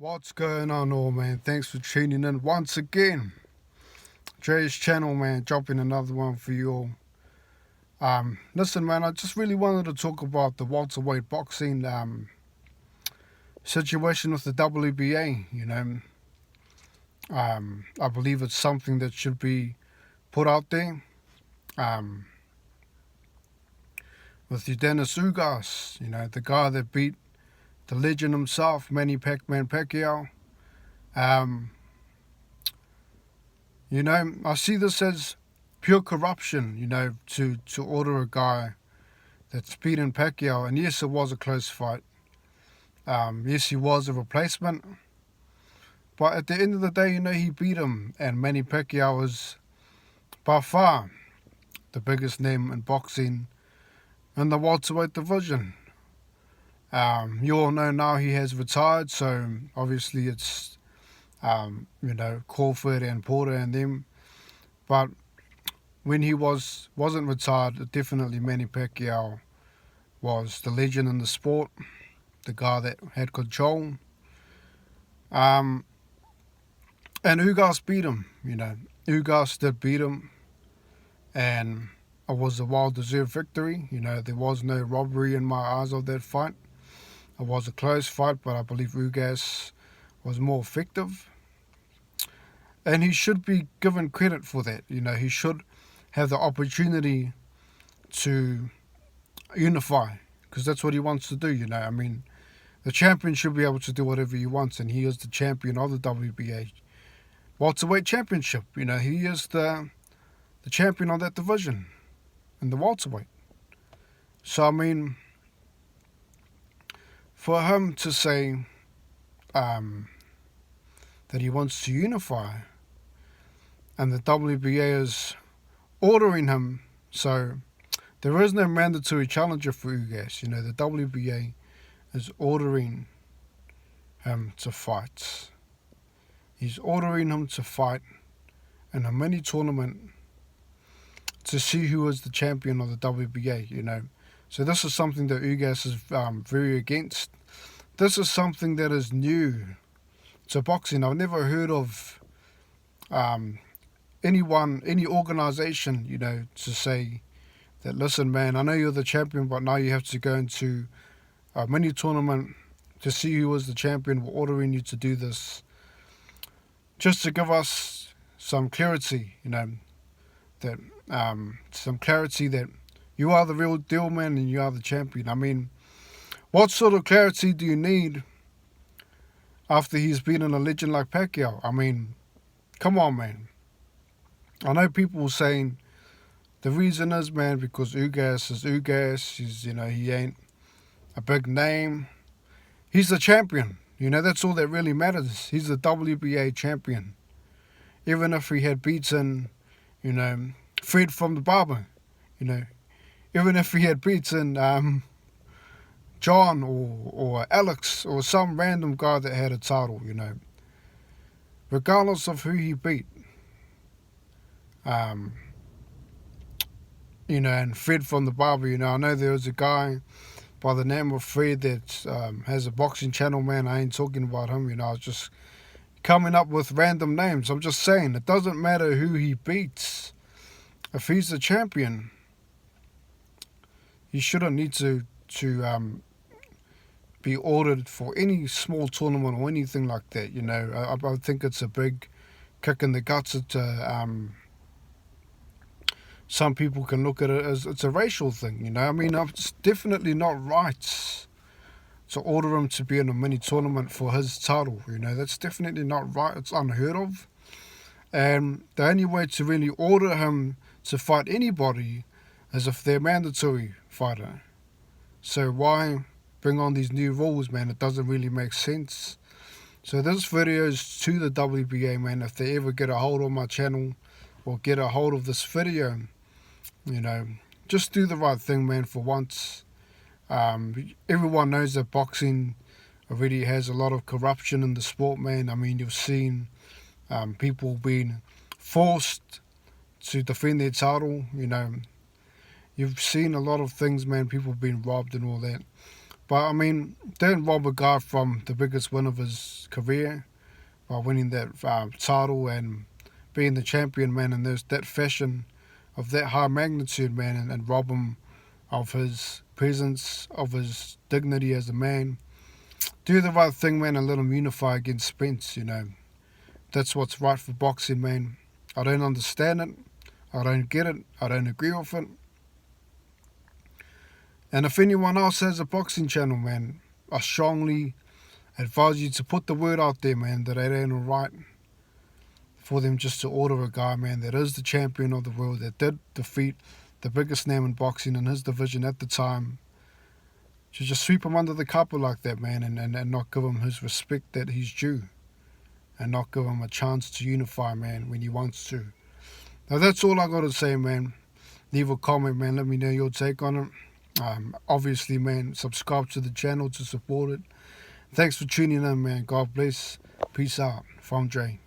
What's going on, all man? Thanks for tuning in once again. Dre's channel, man, dropping another one for you all. Listen, man, I just really wanted to talk about the welterweight boxing situation with the WBA. I believe it's something that should be put out there. With Yordenis Ugas, the guy that beat the legend himself, Manny Pac-Man Pacquiao. I see this as pure corruption, to order a guy that's beaten Pacquiao. And yes, it was a close fight. Yes, he was a replacement. But at the end of the day, he beat him. And Manny Pacquiao is by far the biggest name in boxing in the welterweight division. You all know now he has retired, so obviously it's Crawford and Porter and them. But when he wasn't retired, definitely Manny Pacquiao was the legend in the sport, the guy that had control. And Ugas beat him, Ugas did beat him, and it was a well-deserved victory. There was no robbery in my eyes of that fight. It was a close fight, but I believe Ugas was more effective. And he should be given credit for that. He should have the opportunity to unify, because that's what he wants to do. The champion should be able to do whatever he wants, and he is the champion of the WBA welterweight championship. He is the champion of that division in the welterweight. So for him to say that he wants to unify, and the WBA is ordering him, so there is no mandatory challenger for Ugas. The WBA is ordering him to fight. He's ordering him to fight in a mini tournament to see who is the champion of the WBA. So this is something that Ugas is very against. This is something that is new to boxing. I've never heard of any organization, to say that, listen, man, I know you're the champion, but now you have to go into a mini tournament to see who is the champion. We're ordering you to do this, just to give us some clarity, that some clarity that you are the real deal, man, and you are the champion. What sort of clarity do you need after he's beaten a legend like Pacquiao? Come on, man. I know people saying the reason is, man, because Ugas is Ugas. He ain't a big name. He's the champion. That's all that really matters. He's the WBA champion. Even if he had beaten, Fred from the barber, even if he had beaten John or Alex or some random guy that had a title, regardless of who he beat, and Fred from the barber, I know there was a guy by the name of Fred that has a boxing channel, man. I ain't talking about him, I was just coming up with random names. I'm just saying, it doesn't matter who he beats. If he's the champion, he shouldn't need to be ordered for any small tournament or anything like that. I think it's a big kick in the guts. Some people can look at it as it's a racial thing. It's definitely not right to order him to be in a mini tournament for his title. That's definitely not right. It's unheard of. And the only way to really order him to fight anybody is if they're a mandatory fighter. So why bring on these new rules, man? It doesn't really make sense. So this video is to the WBA, man. If they ever get a hold of my channel or get a hold of this video, just do the right thing, man, for once. Everyone knows that boxing already has a lot of corruption in the sport, man. You've seen people being forced to defend their title. You've seen a lot of things, man, people being robbed and all that. But I mean, don't rob a guy from the biggest win of his career by winning that title and being the champion, man, in that fashion of that high magnitude, man, and rob him of his presence, of his dignity as a man. Do the right thing, man, and let him unify against Spence, you know. That's what's right for boxing, man. I don't understand it. I don't get it. I don't agree with it. And if anyone else has a boxing channel, man, I strongly advise you to put the word out there, man, that it ain't alright for them just to order a guy, man, that is the champion of the world, that did defeat the biggest name in boxing in his division at the time, to just sweep him under the carpet like that, man, and not give him his respect that he's due, and not give him a chance to unify, man, when he wants to. Now, that's all I got to say, man. Leave a comment, man. Let me know your take on it. Obviously, man, subscribe to the channel to support it. Thanks for tuning in, man. God bless. Peace out. From Dre.